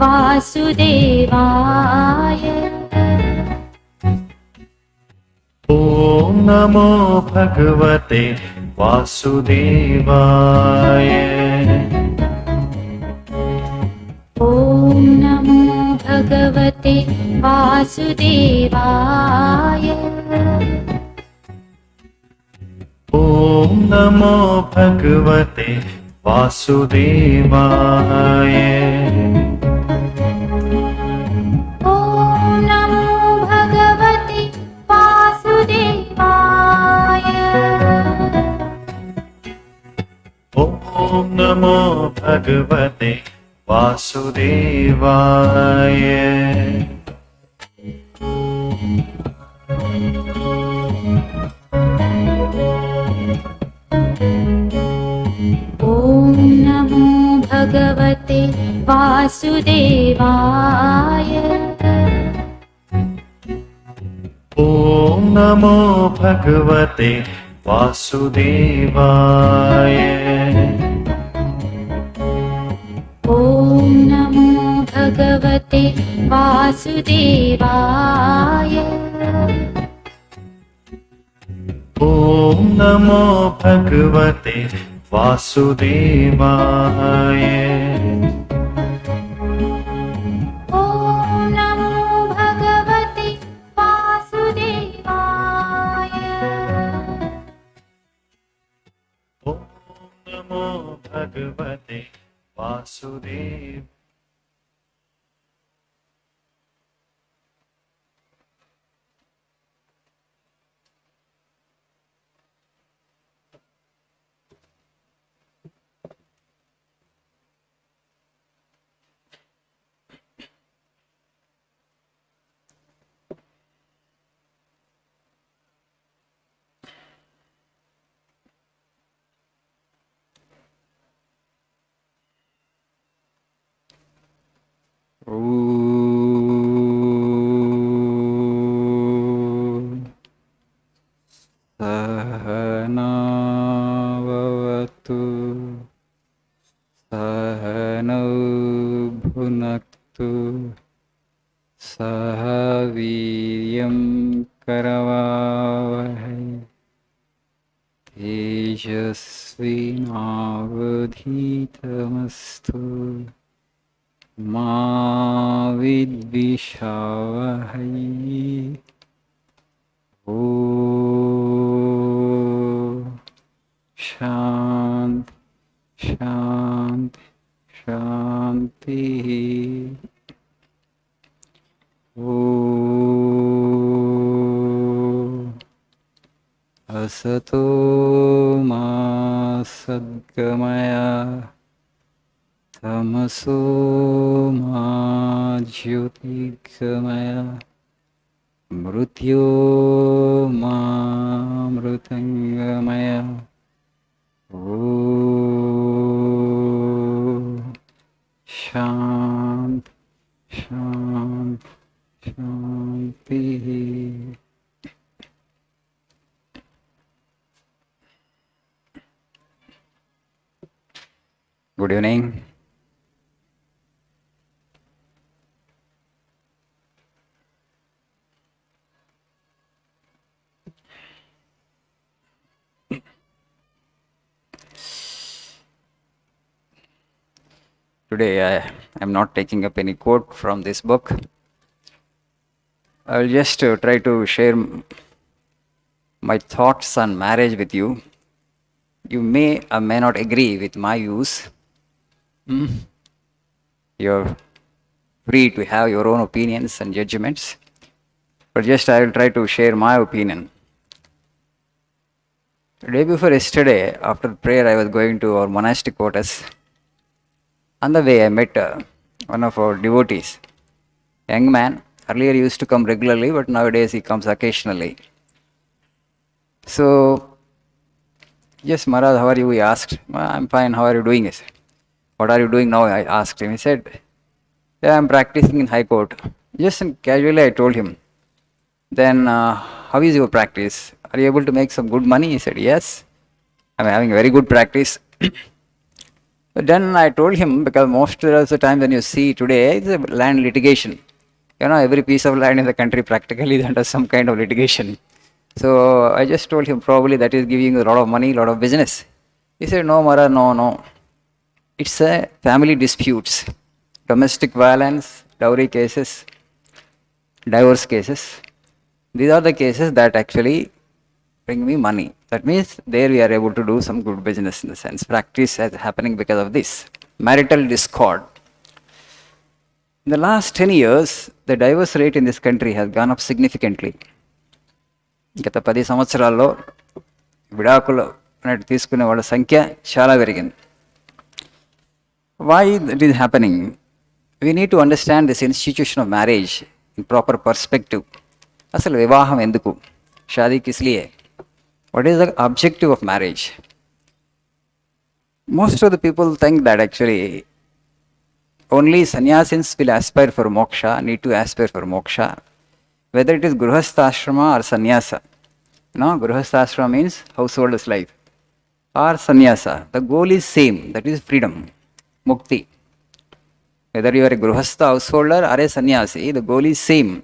वासुदेवाय। ॐ नमो भगवते वासुदेवाय। ॐ नमो भगवते वासुदेवाय। ॐ नमो भगवते वासुदेवाय। ॐ नमो भगवते वासुदेवाय। ॐ नमो भगवते वासुदेवाय। ॐ नमो भगवते वासुदेवाय। ॐ नमो भगवते वासुदेवाय। ॐ नमो भगवते वासुदेवाय। ॐ नमो भगवते वासुदेवाय। ॐ नमो भगवते वासुदेवाय। ॐ नमो भगवते वासुदेवाय। सहनावतु सहनौ भुनक्तु सह वीर्यं करवावहै तेजस्विनावधीतमस्तु मा विद्विषावहै। ॐ शान्ति शान्ति शान्तिः। ॐ असतो मा सद्गमय तमसो मा ज्योतिर्गमय मृत्योर्मामृतङ्गमय। ॐ शान्ति शान्ति शान्तिः। Good evening. Today I am not taking up any quote from this book. I will just try to share my thoughts on marriage with you. You may or may not agree with my views. You're free to have your own opinions and judgments. But just I will try to share my opinion. The day before yesterday, after prayer, I was going to our monastic quarters. On the way, I met one of our devotees, young man. Earlier he used to come regularly, but nowadays he comes occasionally. So, yes, Maharaj, how are you? He asked. I'm fine. How are you doing? He said. What are you doing now? I asked him. He said, yeah, I'm practicing in High Court. Just casually I told him. Then, how is your practice? Are you able to make some good money? He said, yes, I'm having very good practice. But then I told him, because most of the time when you see today, it's a land litigation. Every piece of land in the country practically is under some kind of litigation. So I just told him, probably that is giving you a lot of money, a lot of business. He said, no, Mara, no. It's a family disputes, domestic violence, dowry cases, divorce cases. These are the cases that actually bring me money. That means there we are able to do some good business in the sense. Practice is happening because of this. Marital discord. In the last 10 years, the divorce rate in this country has gone up significantly. గత 10 సంవత్సరాల్లో విడాకులు అనేది తీసుకునే వాళ్ళ సంఖ్య చాలా పెరిగింది. Why it is happening? We need to understand this institution of marriage in proper perspective. అసలు వివాహం ఎందుకు? షాదీ కిస్ లియే? What is the objective of marriage? Most of the people think that actually only sannyasins will aspire for moksha, need to aspire for moksha. Whether it is grihastha or sannyasa. Grihastha means householder's life. Or sannyasa. The goal is same, that is freedom, mukti. Whether you are a grihastha householder or a sannyasi, the goal is same.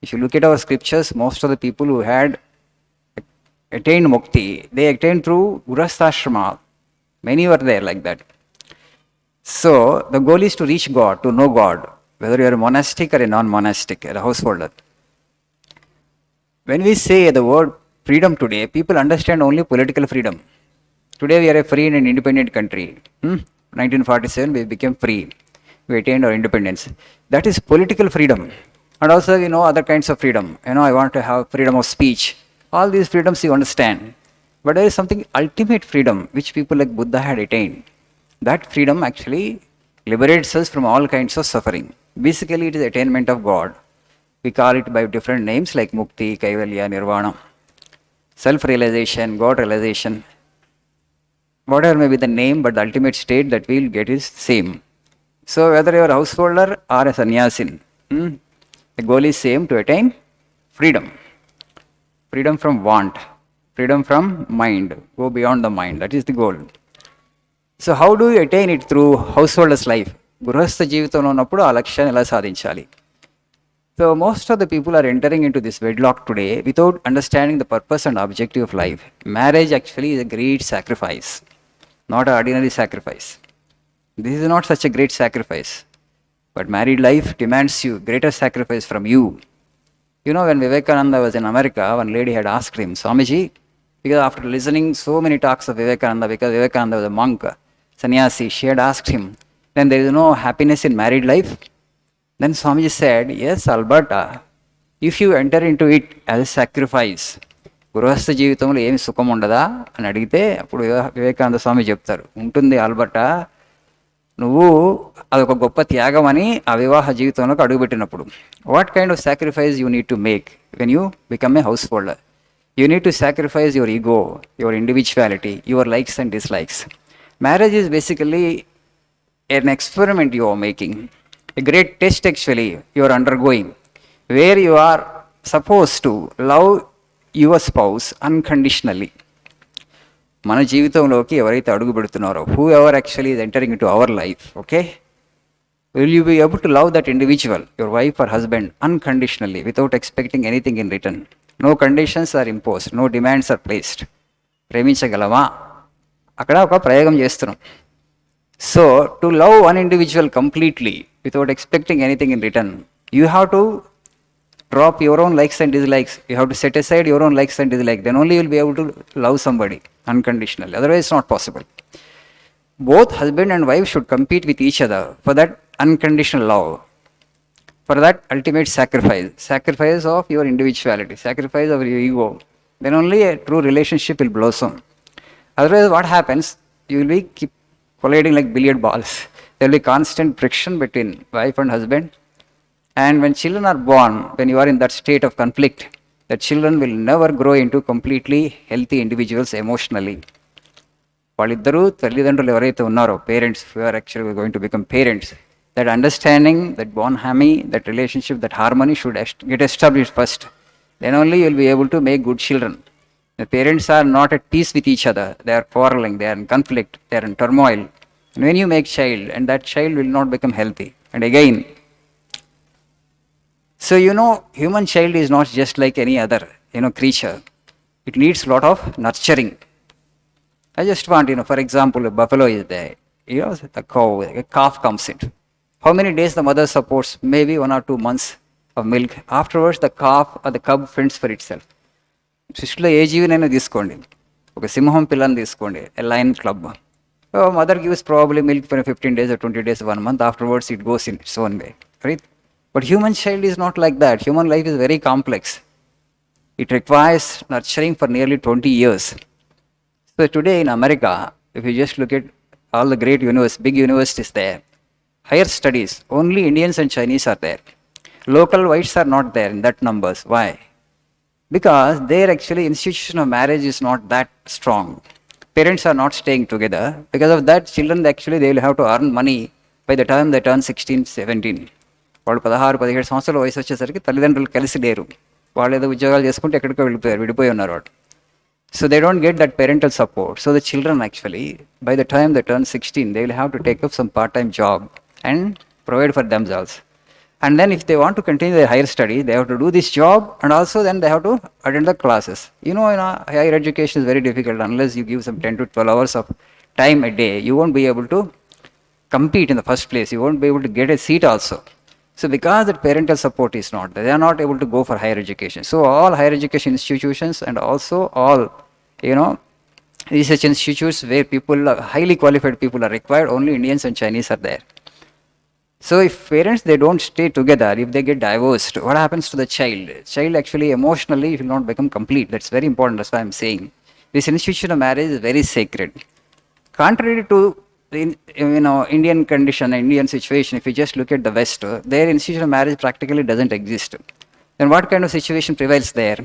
If you look at our scriptures, most of the people who had attained mukti, they attained through grihastha. Many were there like that. So the goal is to reach God, to know God, whether you are a monastic or a non-monastic, or a householder. When we say the word freedom today, people understand only political freedom. Today we are a free and independent country. 1947 we became free. We attained our independence. That is political freedom. And also we know other kinds of freedom. I want to have freedom of speech. All these freedoms you understand. But there is something ultimate freedom which people like Buddha had attained. That freedom actually liberates us from all kinds of suffering. Basically it is attainment of God. We call it by different names like Mukti, Kaivalya, Nirvana. Self-realization, God realization. Whatever may be the name, but the ultimate state that we will get is same. So whether you are a householder or a sannyasin, the goal is same, to attain freedom. Freedom from want, freedom from mind, go beyond the mind. That is the goal. So how do you attain it? Through householder's life. గృహస్థ జీవితంలో ఉన్నప్పుడు ఆ లక్ష్యాన్ని ఎలా సాధించాలి? So most of the people are entering into this wedlock today without understanding the purpose and objective of life. Marriage actually is a great sacrifice, not an ordinary sacrifice. This is not such a great sacrifice. But married life demands you greater sacrifice from you. When Vivekananda was in America, one lady had asked him, Swamiji, because after listening so many talks of Vivekananda, because Vivekananda was a monk, sannyasi, she had asked him, then there is no happiness in married life? Then Swamiji said, yes, Alberta, if you enter into it as a sacrifice, గృహస్థ జీవితంలో ఏమి సుఖం ఉండదా అని అడిగితే అప్పుడు వివేకానంద స్వామి చెప్తారు, ఉంటుంది ఆల్బర్టా, నువ్వు అదొక గొప్ప త్యాగం అని ఆ వివాహ జీవితంలోకి అడుగుపెట్టినప్పుడు. What kind of sacrifice you need to make when you become a householder? You need to sacrifice your ego, your individuality, your likes and dislikes. Marriage is basically an experiment you are making, a great test actually you are undergoing, where you are supposed to love your spouse unconditionally. మన జీవితంలోకి ఎవరైతే అడుగు పెడుతున్నారో, who ever actually is entering into our life, okay, will you be able to love that individual, your wife or husband, unconditionally without expecting anything in return? No conditions are imposed, no demands are placed. ప్రేమించగలమా? అక్కడ ఒక ప్రయోగం చేస్తున్నాం. So, to love one individual completely without expecting anything in return, you have to drop your own likes and dislikes. You have to set aside your own likes and dislikes. Then only you will be able to love somebody unconditionally. Otherwise, it's not possible. Both husband and wife should compete with each other for that unconditional love, for that ultimate sacrifice of your individuality, sacrifice of your ego. Then only a true relationship will blossom. Otherwise, what happens? You will be keep colliding like billiard balls. There will be constant friction between wife and husband. And when children are born, when you are in that state of conflict, the children will never grow into completely healthy individuals emotionally. వాళ్ళిద్దరూ తల్లిదండ్రులు ఎవరైతే ఉన్నారో, parents who are actually going to become parents, that understanding, that bonhomie, that relationship, that harmony should get established first. Then only you will be able to make good children. The parents are not at peace with each other. They are quarreling, they are in conflict, they are in turmoil. And when you make child, and that child will not become healthy. And again, so human child is not just like any other, creature. It needs a lot of nurturing. I just want, for example, a buffalo is there. The cow, a calf comes in. How many days the mother supports? Maybe 1 or 2 months of milk. Afterwards, the calf or the cub fends for itself. సృష్టిలో ఏ జీవినైనా తీసుకోండి, ఒక సింహం పిల్లని తీసుకోండి, ఎ lion club. Mother gives probably milk for 15 days or 20 days, 1 month. Afterwards, it goes in its own way. Right? But human child is not like that. Human life is very complex. It requires nurturing for nearly 20 years. So today in America, if you just look at all the great big universities there, higher studies, only Indians and Chinese are there. Local whites are not there in that numbers. Why? Because their actually institution of marriage is not that strong. Parents are not staying together. Because of that, children actually they will have to earn money by the time they turn 16, 17. వాళ్ళు 16-17 సంవత్సరాల వయసు వచ్చేసరికి తల్లిదండ్రులు కలిసి లేరు. వాళ్ళు ఏదో ఉద్యోగాలు చేసుకుంటే ఎక్కడికో విడిపోయి ఉన్నారు వాడు. So they don't get that parental support. So the children actually, by the time they turn 16, they will have to take up some part-time job and provide for themselves. And then if they want to continue their higher study, they have to do this job, and also then they have to attend the classes. Higher education is very difficult unless you give some 10 to 12 hours of time a day. You won't be able to compete in the first place. You won't be able to get a seat also. So because that parental support is not there, they are not able to go for higher education. So all higher education institutions and also all, research institutes where highly qualified people are required, only Indians and Chinese are there. So if parents, they don't stay together, if they get divorced, what happens to the child? Child actually emotionally will not become complete. That's very important. That's why I'm saying this institution of marriage is very sacred. Contrary to the Indian condition, Indian situation, if you just look at the West, their institution of marriage practically doesn't exist. Then what kind of situation prevails there?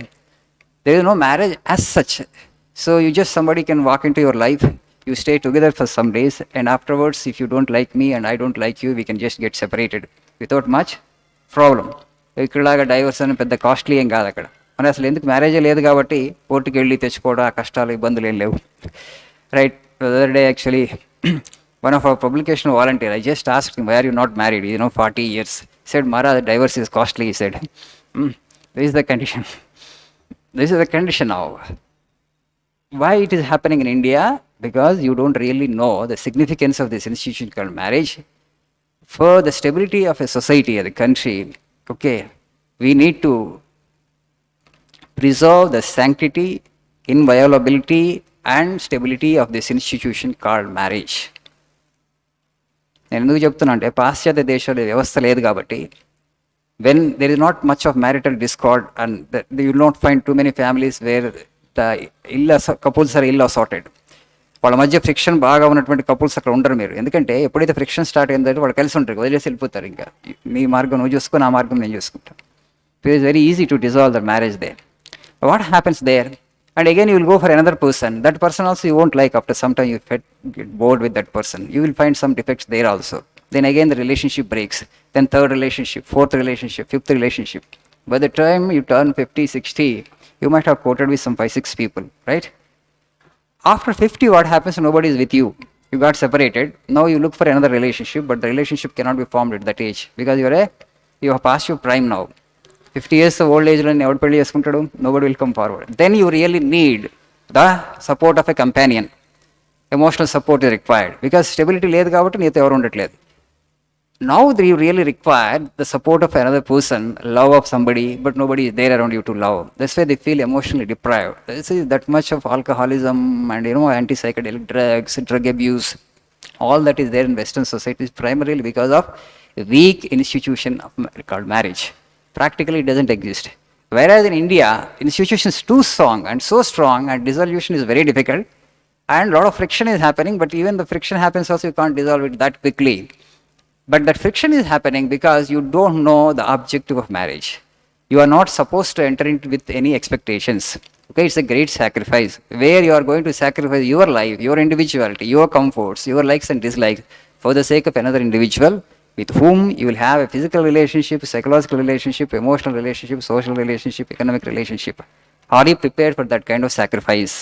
There is no marriage as such. So somebody can walk into your life, you stay together for some days, and afterwards, if you don't like me and I don't like you, we can just get separated without much problem. ఇక్కడలాగా divorce అని పెద్ద costly ఏం కాదు అక్కడ. మరి అసలు ఎందుకు మ్యారేజే లేదు కాబట్టి కోర్టుకి వెళ్ళి తెచ్చుకోవడం, ఆ కష్టాలు ఇబ్బందులు ఏం లేవు. Right? Other day actually one of our publication volunteer, I just asked him, why are you not married? 40 years. He said, Maharaj, divorce is costly, he said. This is the condition. This is the condition now. Why it is happening in India? Because you don't really know the significance of this institution called marriage. For the stability of a society, of the country, okay, we need to preserve the sanctity, inviolability, and stability of this institution called marriage. నేను ఎందుకు చెప్తున్నా అంటే పాశ్చాత్య దేశాల వ్యవస్థ లేదు కాబట్టి, when there is not much of marital discord and you will not find too many families where the couples are ill assorted. వాళ్ళ మధ్య ఫ్రిక్షన్ బాగా ఉన్నటువంటి కపుల్స్ అక్కడ ఉండరు మీరు. ఎందుకంటే ఎప్పుడైతే ఫ్రిక్షన్ స్టార్ట్ అయిందంటే వాళ్ళు కలిసి ఉంటారు, వదిలేసి వెళ్ళిపోతారు. ఇంకా నీ మార్గం నువ్వు చూసుకుని, నా మార్గం నేను చూసుకుంటాను. So it is very easy to dissolve the marriage there. But what happens there? And again you will go for another person. That person also you won't like. After some time you get bored with that person. You will find some defects there also. Then again the relationship breaks. Then third relationship, fourth relationship, fifth relationship. By the time you turn 50, 60, you might have courted with some 5-6 people, right? After 50, what happens? Nobody is with you. You got separated. Now you look for another relationship, but the relationship cannot be formed at that age because you have passed your prime now. 50 years of old age, nobody will come forward. Then you really need the support of a companion. Emotional support is required because stability లేదు కాబట్టి నీతో ఎవరు ఉండట్లేదు. Now you really require the support of another person, love of somebody, but nobody is there around you to love. That's why they feel emotionally deprived. This is that much of alcoholism and anti-psychedelic drugs, drug abuse, all that is there in Western society is primarily because of a weak institution called marriage. Practically it doesn't exist. Whereas in India, institution is too strong and so strong and dissolution is very difficult and a lot of friction is happening, but even the friction happens also you can't dissolve it that quickly. But that friction is happening because you don't know the objective of marriage. You are not supposed to enter into with any expectations. Okay, it's a great sacrifice where you are going to sacrifice your life, your individuality, your comforts, your likes and dislikes for the sake of another individual with whom you will have a physical relationship, psychological relationship, emotional relationship, social relationship, economic relationship. Are you prepared for that kind of sacrifice?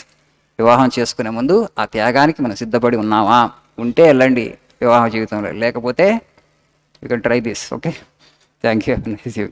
వివాహం చేసుకునే ముందు ఆ త్యాగానికి మనం సిద్ధపడి ఉన్నామా? ఉంటే వెళ్ళండి వివాహ జీవితంలో, లేకపోతే you can try this. Okay, thank you.